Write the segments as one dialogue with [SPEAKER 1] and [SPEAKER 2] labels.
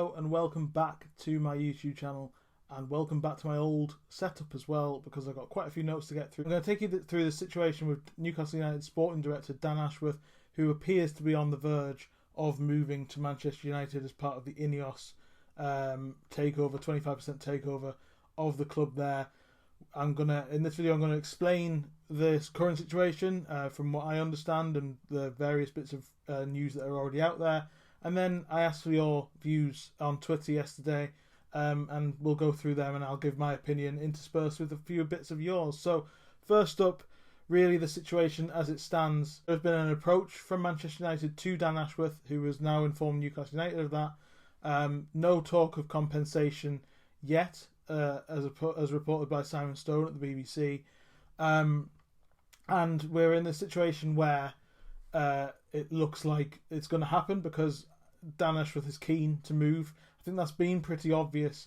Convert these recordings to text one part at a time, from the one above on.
[SPEAKER 1] Hello and welcome back to my YouTube channel, and welcome back to my old setup as well, because I've got quite a few notes to get through. I'm going to take you through the situation with Newcastle United sporting director Dan Ashworth, who appears to be on the verge of moving to Manchester United as part of the Ineos takeover, 25% takeover of the club there. In this video I'm going to explain this current situation from what I understand and the various bits of news that are already out there. And then I asked for your views on Twitter yesterday, and we'll go through them and I'll give my opinion interspersed with a few bits of yours. So first up, really the situation as it stands. There's been an approach from Manchester United to Dan Ashworth, who has now informed Newcastle United of that. No talk of compensation yet, as reported by Simon Stone at the BBC. And we're in a situation where it looks like it's going to happen because Dan Ashworth is keen to move. I think that's been pretty obvious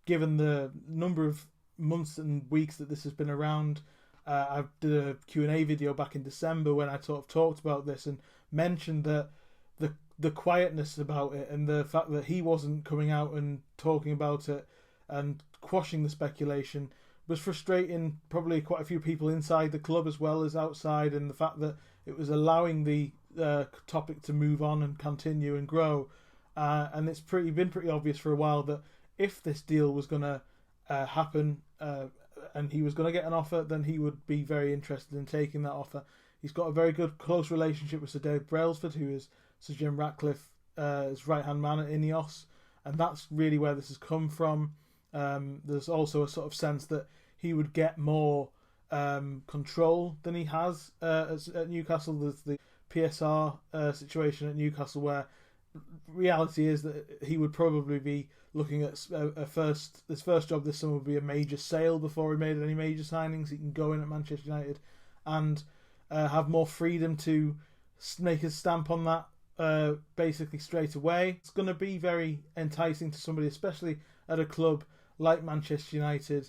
[SPEAKER 1] given the number of months and weeks that this has been around. I did a Q&A video back in December when I sort of talked about this and mentioned that the quietness about it and the fact that he wasn't coming out and talking about it and quashing the speculation was frustrating probably quite a few people inside the club as well as outside, and the fact that it was allowing the topic to move on and continue and grow. And it's been pretty obvious for a while that if this deal was going to happen and he was going to get an offer, then he would be very interested in taking that offer. He's got a very good close relationship with Sir Dave Brailsford, who is Sir Jim Ratcliffe's right-hand man at Ineos, and that's really where this has come from. There's also a sort of sense that he would get more control than he has at Newcastle. There's the PSR situation at Newcastle, where reality is that he would probably be looking at his first job this summer would be a major sale before he made any major signings. He can go in at Manchester United and have more freedom to make his stamp on that basically straight away. It's going to be very enticing to somebody, especially at a club like Manchester United,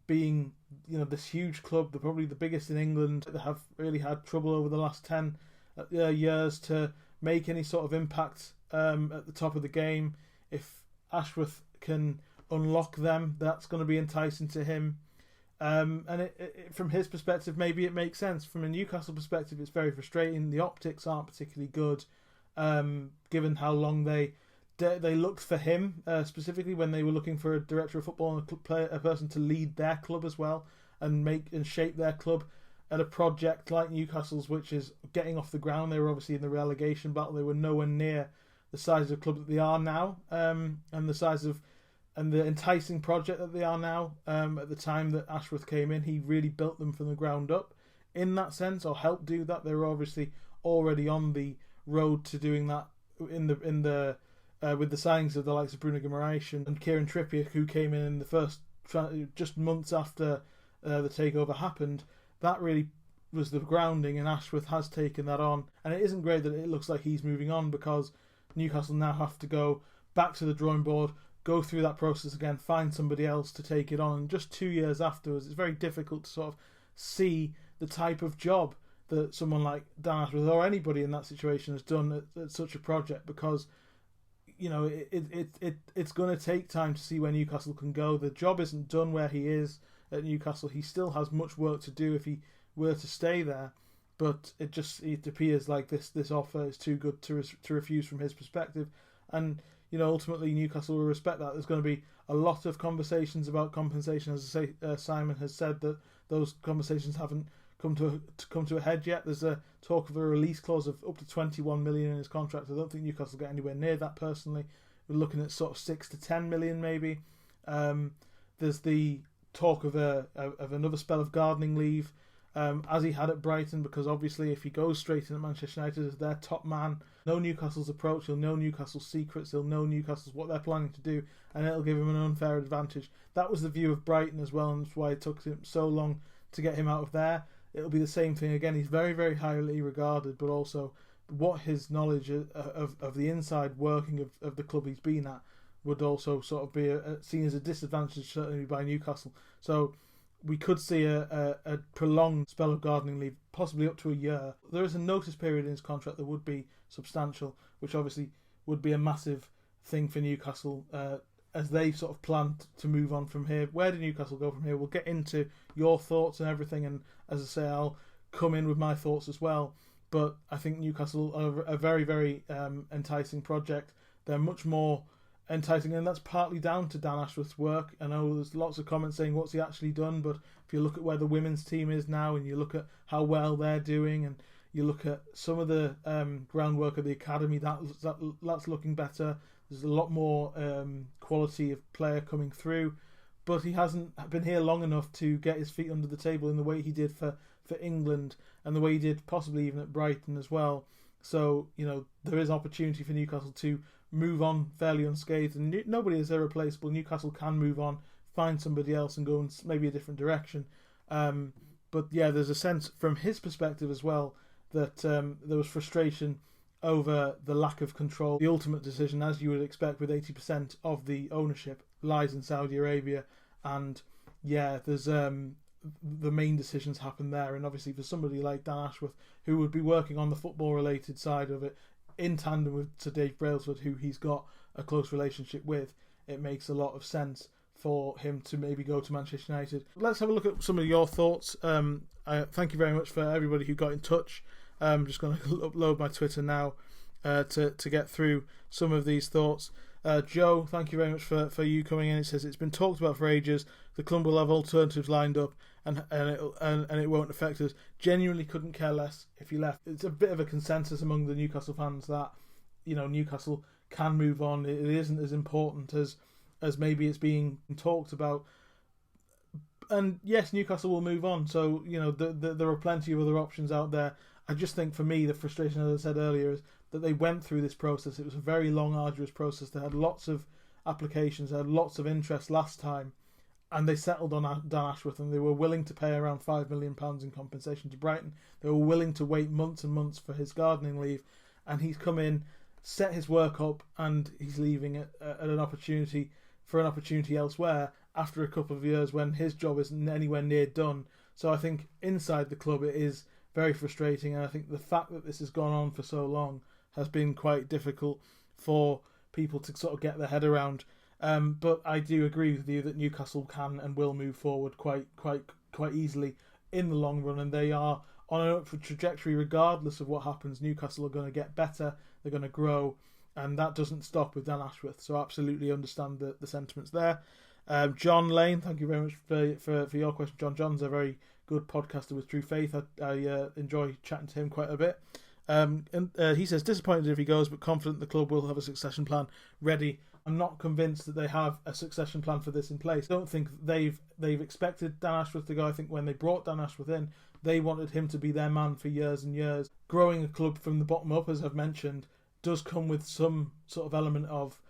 [SPEAKER 1] being this huge club. They're probably the biggest in England. They have really had trouble over the last 10 years to make any sort of impact at the top of the game. If Ashworth can unlock them, that's going to be enticing to him. And from his perspective, maybe it makes sense. From a Newcastle perspective, it's very frustrating. The optics aren't particularly good, given how long they looked for him, specifically when they were looking for a director of football and a person to lead their club as well and make and shape their club at a project like Newcastle's, which is getting off the ground. They were obviously in the relegation battle. They were nowhere near the size of club that they are now, and the size of and the enticing project that they are now. At the time that Ashworth came in, he really built them from the ground up in that sense, or helped do that. They were obviously already on the road to doing that with the signings of the likes of Bruno Guimaraes and Kieran Trippier, who came in the first just months after the takeover happened. That really was the grounding, and Ashworth has taken that on. And it isn't great that it looks like he's moving on, because Newcastle now have to go back to the drawing board, go through that process again, find somebody else to take it on. And just 2 years afterwards, it's very difficult to sort of see the type of job that someone like Dan Ashworth or anybody in that situation has done at such a project, because it's going to take time to see where Newcastle can go. The job isn't done where he is at Newcastle. He still has much work to do if he were to stay there, but it appears like this offer is too good to refuse from his perspective. And ultimately Newcastle will respect that. There's going to be a lot of conversations about compensation. As I say, Simon has said that those conversations haven't come to a head yet. There's a talk of a release clause of up to 21 million in his contract. I don't think Newcastle get anywhere near that personally. We're looking at sort of 6 to 10 million maybe. There's the talk of another spell of gardening leave, as he had at Brighton, because obviously if he goes straight into Manchester United as their top man, know Newcastle's approach, he'll know Newcastle's secrets, he'll know Newcastle's what they're planning to do, and it'll give him an unfair advantage. That was the view of Brighton as well, and that's why it took him so long to get him out of there. It'll be the same thing again. He's very, very highly regarded, but also what his knowledge of the inside working of the club he's been at would also sort of be seen as a disadvantage, certainly by Newcastle. So we could see a prolonged spell of gardening leave, possibly up to a year. There is a notice period in his contract that would be substantial, which obviously would be a massive thing for Newcastle as they sort of plan to move on from here. Where do Newcastle go from here? We'll get into your thoughts and everything, and as I say, I'll come in with my thoughts as well. But I think Newcastle are a very, very enticing project. They're much more enticing, and that's partly down to Dan Ashworth's work. I know there's lots of comments saying what's he actually done, but if you look at where the women's team is now, and you look at how well they're doing, and you look at some of the groundwork of the academy, that's looking better. There's a lot more quality of player coming through, but he hasn't been here long enough to get his feet under the table in the way he did for England, and the way he did possibly even at Brighton as well. So, there is opportunity for Newcastle to move on fairly unscathed, and nobody is irreplaceable. Newcastle can move on, find somebody else, and go in maybe a different direction. But yeah, there's a sense from his perspective as well that there was frustration over the lack of control. The ultimate decision, as you would expect, with 80% of the ownership lies in Saudi Arabia, and yeah, there's the main decisions happen there. And obviously for somebody like Dan Ashworth, who would be working on the football related side of it in tandem with Sir Dave Brailsford, who he's got a close relationship with, it makes a lot of sense for him to maybe go to Manchester United. Let's have a look at some of your thoughts. Thank you very much for everybody who got in touch. I'm just going to upload my Twitter now to get through some of these thoughts. Joe, thank you very much for you coming in. It says it's been talked about for ages. The club will have alternatives lined up, and it won't affect us. Genuinely couldn't care less if he left. It's a bit of a consensus among the Newcastle fans that Newcastle can move on. It isn't as important as maybe it's being talked about. And yes, Newcastle will move on. So there are plenty of other options out there. I just think for me the frustration, as I said earlier, is that they went through this process. It was a very long, arduous process. They had lots of applications, they had lots of interest last time, and they settled on Dan Ashworth, and they were willing to pay around £5 million in compensation to Brighton. They were willing to wait months and months for his gardening leave, and he's come in, set his work up, and he's leaving at an opportunity elsewhere after a couple of years when his job isn't anywhere near done. So I think inside the club it is very frustrating, and I think the fact that this has gone on for so long has been quite difficult for people to sort of get their head around. But I do agree with you that Newcastle can and will move forward quite easily in the long run, and they are on an upward trajectory regardless of what happens. Newcastle are going to get better, they're going to grow, and that doesn't stop with Dan Ashworth. So I absolutely understand the sentiments there. John Lane, thank you very much for your question. John's a very good podcaster with True Faith. I enjoy chatting to him quite a bit. He says, disappointed if he goes, but confident the club will have a succession plan ready. I'm not convinced that they have a succession plan for this in place. I don't think they've expected Dan Ashworth to go. I think when they brought Dan Ashworth in, they wanted him to be their man for years and years. Growing a club from the bottom up, as I've mentioned, does come with some sort of element of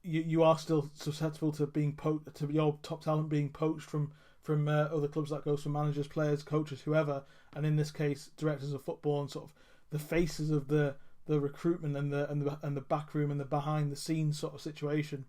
[SPEAKER 1] you are still susceptible to being to your top talent being poached from other clubs. That goes for managers, players, coaches, whoever, and in this case, directors of football and sort of the faces of the recruitment and the back room and the behind the scenes sort of situation.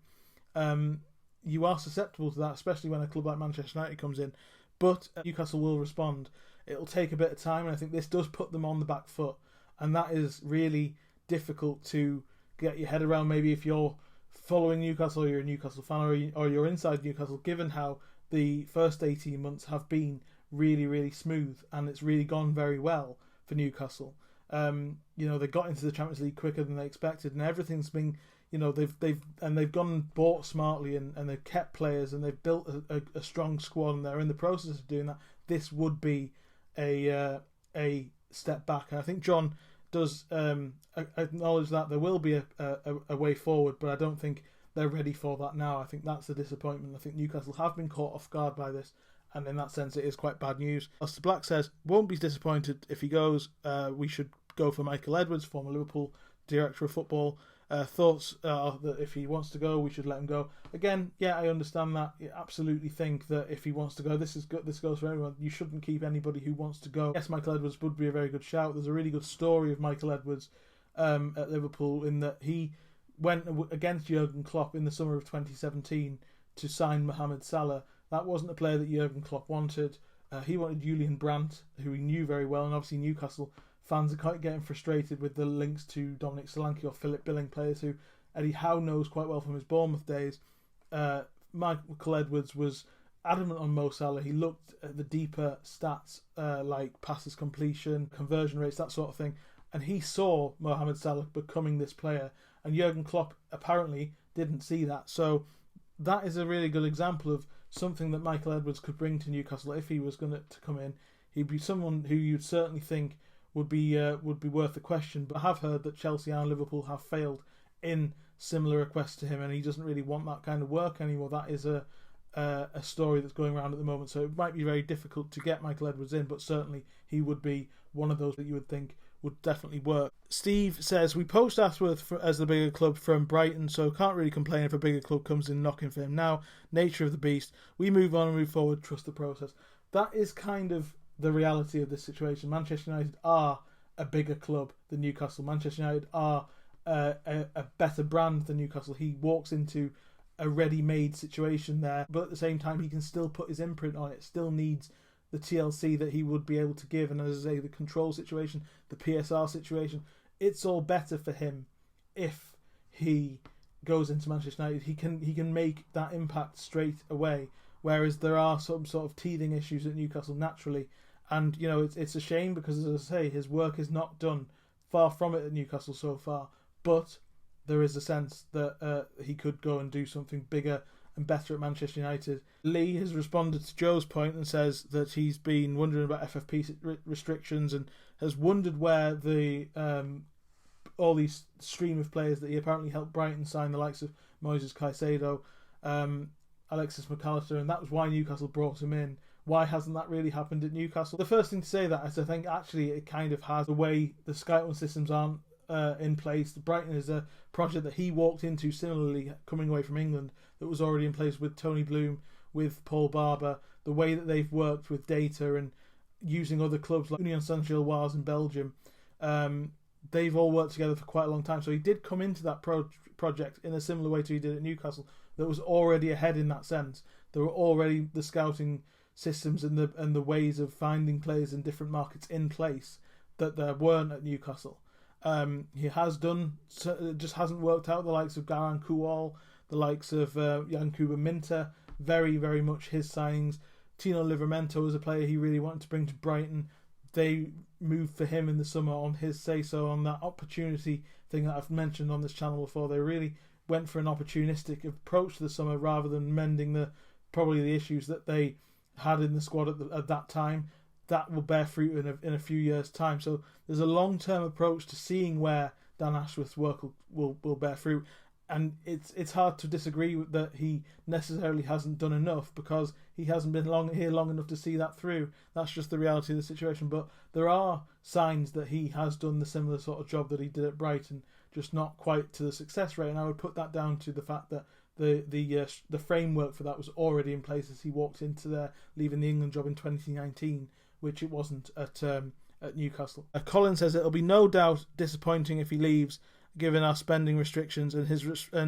[SPEAKER 1] You are susceptible to that, especially when a club like Manchester United comes in. But Newcastle will respond. It'll take a bit of time, and I think this does put them on the back foot, and that is really difficult to get your head around. Maybe if you're following Newcastle, or you're a Newcastle fan, or you're inside Newcastle, given how the first 18 months have been really, really smooth, and it's really gone very well for Newcastle. They got into the Champions League quicker than they expected, and everything's been, they've gone and bought smartly, and they've kept players, and they've built a strong squad, and they're in the process of doing that. This would be a step back, and I think John does acknowledge that there will be a way forward, but I don't think they're ready for that now. I think that's the disappointment. I think Newcastle have been caught off guard by this, and in that sense it is quite bad news. Alistair Black says, won't be disappointed if he goes. We should go for Michael Edwards, former Liverpool director of football. Thoughts are that if he wants to go, we should let him go. Again, yeah, I understand that. I absolutely think that if he wants to go, this goes for everyone. You shouldn't keep anybody who wants to go. Yes, Michael Edwards would be a very good shout. There's a really good story of Michael Edwards at Liverpool, in that he went against Jurgen Klopp in the summer of 2017 to sign Mohamed Salah. That wasn't a player that Jurgen Klopp wanted. He wanted Julian Brandt, who he knew very well, and obviously Newcastle fans are quite getting frustrated with the links to Dominic Solanke or Philip Billing, players who Eddie Howe knows quite well from his Bournemouth days. Michael Edwards was adamant on Mo Salah. He looked at the deeper stats like passes completion, conversion rates, that sort of thing, and he saw Mohamed Salah becoming this player, and Jurgen Klopp apparently didn't see that. So that is a really good example of something that Michael Edwards could bring to Newcastle if he was going to come in. He'd be someone who you'd certainly think would be worth a question. But I have heard that Chelsea and Liverpool have failed in similar requests to him, and he doesn't really want that kind of work anymore. That is a story that's going around at the moment. So it might be very difficult to get Michael Edwards in, but certainly he would be one of those that you would think would definitely work. Steve says, we poached Ashworth as the bigger club from Brighton, so can't really complain if a bigger club comes in knocking for him. Now, nature of the beast, we move on and move forward, trust the process. That is kind of the reality of this situation. Manchester United are a bigger club than Newcastle. Manchester United are a better brand than Newcastle. He walks into a ready-made situation there, but at the same time he can still put his imprint on it. Still needs the TLC that he would be able to give, and as I say, the control situation, the PSR situation, it's all better for him if he goes into Manchester United. He can make that impact straight away, whereas there are some sort of teething issues at Newcastle naturally, and you know it's a shame because, as I say, his work is not done, far from it, at Newcastle so far, but there is a sense that he could go and do something bigger and better at Manchester United. Lee has responded to Joe's point and says that he's been wondering about FFP restrictions and has wondered where the all these stream of players that he apparently helped Brighton sign, the likes of Moises Caicedo, Alexis McAllister, and that was why Newcastle brought him in. Why hasn't that really happened at Newcastle? The first thing to say that is I think actually it kind of has. The way the scouting systems aren't in place. The Brighton is a project that he walked into similarly coming away from England that was already in place with Tony Bloom, with Paul Barber. The way that they've worked with data and using other clubs like Union Saint-Gilloise in Belgium, they've all worked together for quite a long time. So he did come into that project in a similar way to he did at Newcastle, that was already ahead in that sense. There were already the scouting systems and the ways of finding players in different markets in place that there weren't at Newcastle. He has done, it just hasn't worked out. The likes of Garan Kual, the likes of Yankuba Minter, very, very much his signings. Tino Livramento was a player he really wanted to bring to Brighton. They moved for him in the summer on his say-so, on that opportunity thing that I've mentioned on this channel before. They really went for an opportunistic approach to the summer rather than mending probably the issues that they had in the squad at that time. That will bear fruit in a few years' time. So there's a long-term approach to seeing where Dan Ashworth's work will bear fruit. And it's hard to disagree with that he necessarily hasn't done enough because he hasn't been here long enough to see that through. That's just the reality of the situation. But there are signs that he has done the similar sort of job that he did at Brighton, just not quite to the success rate. And I would put that down to the fact that the framework for that was already in place as he walked into there, leaving the England job in 2019, which it wasn't at Newcastle. Colin says it'll be no doubt disappointing if he leaves, given our spending restrictions, and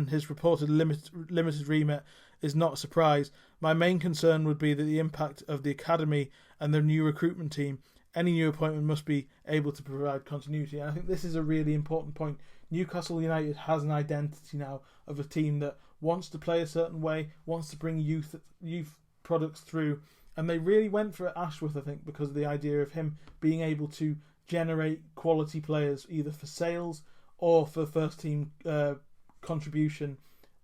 [SPEAKER 1] his reported limited remit is not a surprise. My main concern would be that the impact of the academy and the new recruitment team. Any new appointment must be able to provide continuity. And I think this is a really important point. Newcastle United has an identity now of a team that wants to play a certain way, wants to bring youth products through, and they really went for Ashworth, I think, because of the idea of him being able to generate quality players either for sales or for first team contribution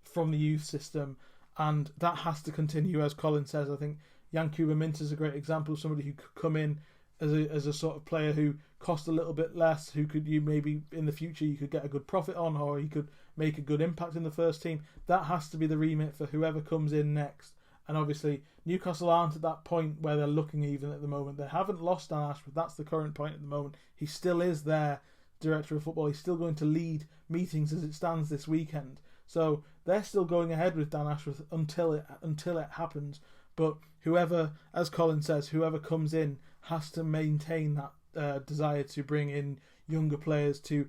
[SPEAKER 1] from the youth system, and that has to continue. As Colin says, I think Yankuba Minter is a great example of somebody who could come in as a sort of player who cost a little bit less, who maybe in the future you could get a good profit on, or he could make a good impact in the first team. That has to be the remit for whoever comes in next. And obviously Newcastle aren't at that point where they're looking even at the moment. They haven't lost Dan Ashworth. That's the current point at the moment. He still is their director of football. He's still going to lead meetings as it stands this weekend. So they're still going ahead with Dan Ashworth until it happens. But whoever, as Colin says, whoever comes in has to maintain that desire to bring in younger players, to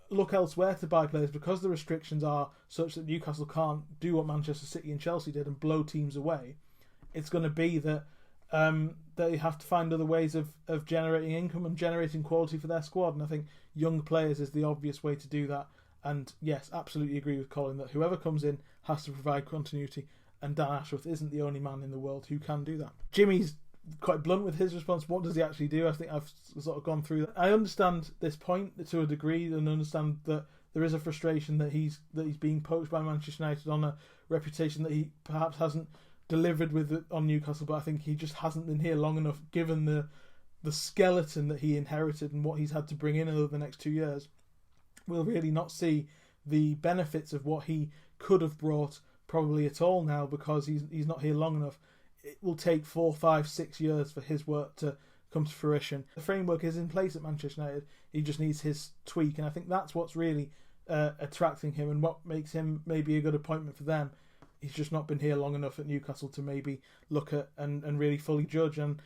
[SPEAKER 1] look elsewhere to buy players, because the restrictions are such that Newcastle can't do what Manchester City and Chelsea did and blow teams away. It's going to be that they have to find other ways of generating income and generating quality for their squad, and I think young players is the obvious way to do that. And yes, absolutely agree with Colin that whoever comes in has to provide continuity, and Dan Ashworth isn't the only man in the world who can do that. Jimmy's quite blunt with his response. What does he actually do? I think I've sort of gone through that. I understand this point to a degree, and understand that there is a frustration that he's being poached by Manchester United on a reputation that he perhaps hasn't delivered with on Newcastle, but I think he just hasn't been here long enough, given the skeleton that he inherited and what he's had to bring in over the next 2 years. We'll really not see the benefits of what he could have brought probably at all now, because he's not here long enough. It will take 4, 5, 6 years for his work to come to fruition. The framework is in place at Manchester United. He just needs his tweak, and I think that's what's really attracting him and what makes him maybe a good appointment for them. He's just not been here long enough at Newcastle to maybe look at and really fully judge. And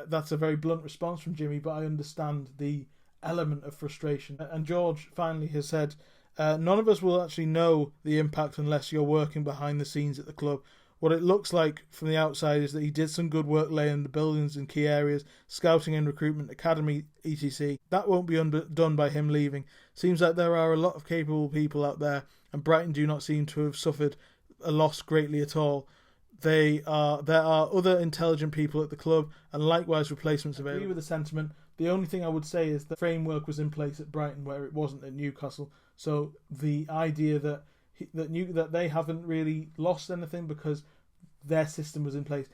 [SPEAKER 1] that's a very blunt response from Jimmy, but I understand the element of frustration. And George finally has said, none of us will actually know the impact unless you're working behind the scenes at the club. What it looks like from the outside is that he did some good work laying the buildings in key areas, scouting and recruitment, academy, etc. That won't be done by him leaving. Seems like there are a lot of capable people out there, and Brighton do not seem to have suffered a loss greatly at all. There are other intelligent people at the club, and likewise replacements available. I agree with the sentiment. The only thing I would say is the framework was in place at Brighton where it wasn't at Newcastle. So the idea that they haven't really lost anything because their system was in place.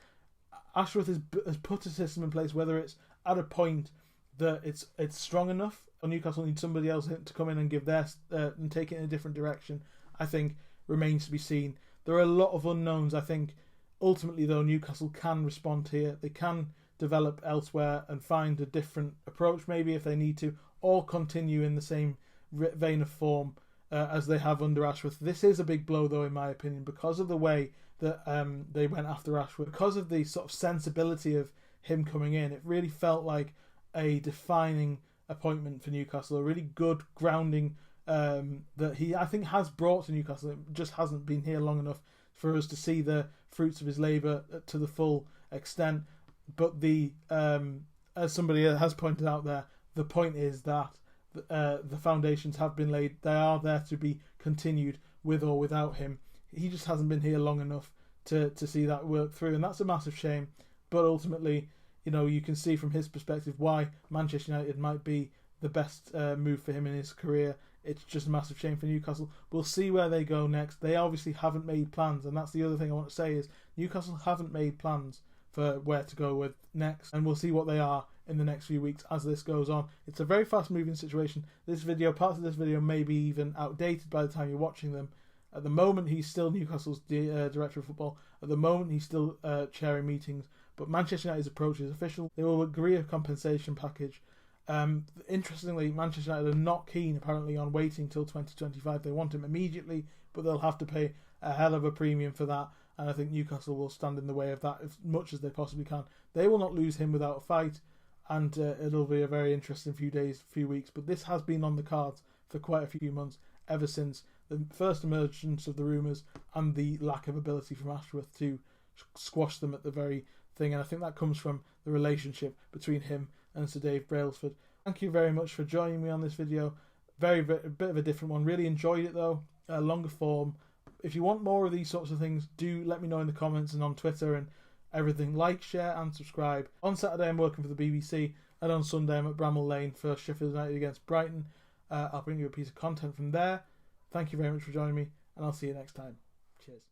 [SPEAKER 1] Ashworth has put a system in place, whether it's at a point that it's strong enough, or Newcastle needs somebody else to come in and give their and take it in a different direction, I think remains to be seen. There are a lot of unknowns. I think ultimately, though, Newcastle can respond here. They can develop elsewhere and find a different approach, maybe if they need to, or continue in the same vein of form as they have under Ashworth. This is a big blow, though, in my opinion, because of the way that they went after Ashworth, because of the sort of sensibility of him coming in. It really felt like a defining appointment for Newcastle, a really good grounding that he, I think, has brought to Newcastle. It just hasn't been here long enough for us to see the fruits of his labour to the full extent. But as somebody has pointed out there, the point is that the foundations have been laid. They are there to be continued with or without him. He just hasn't been here long enough to see that work through, and that's a massive shame. But ultimately, you can see from his perspective why Manchester United might be the best move for him in his career. It's just a massive shame for Newcastle. We'll see where they go next. They obviously haven't made plans, and that's the other thing I want to say is Newcastle haven't made plans for where to go with next, and we'll see what they are in the next few weeks as this goes on. It's a very fast moving situation. Parts of this video may be even outdated by the time you're watching them. At the moment, he's still Newcastle's director of football. At the moment, he's still chairing meetings. But Manchester United's approach is official. They will agree a compensation package. Interestingly, Manchester United are not keen, apparently, on waiting till 2025. They want him immediately, but they'll have to pay a hell of a premium for that. And I think Newcastle will stand in the way of that as much as they possibly can. They will not lose him without a fight, and it'll be a very interesting few weeks. But this has been on the cards for quite a few months, ever since the first emergence of the rumours and the lack of ability from Ashworth to squash them at the very thing. And I think that comes from the relationship between him and Sir Dave Brailsford. Thank you very much for joining me on this video. A bit of a different one. Really enjoyed it though. Longer form. If you want more of these sorts of things, do let me know in the comments and on Twitter and everything. Like, share and subscribe. On Saturday I'm working for the BBC, and on Sunday I'm at Bramall Lane for Sheffield United against Brighton. I'll bring you a piece of content from there. Thank you very much for joining me, and I'll see you next time. Cheers.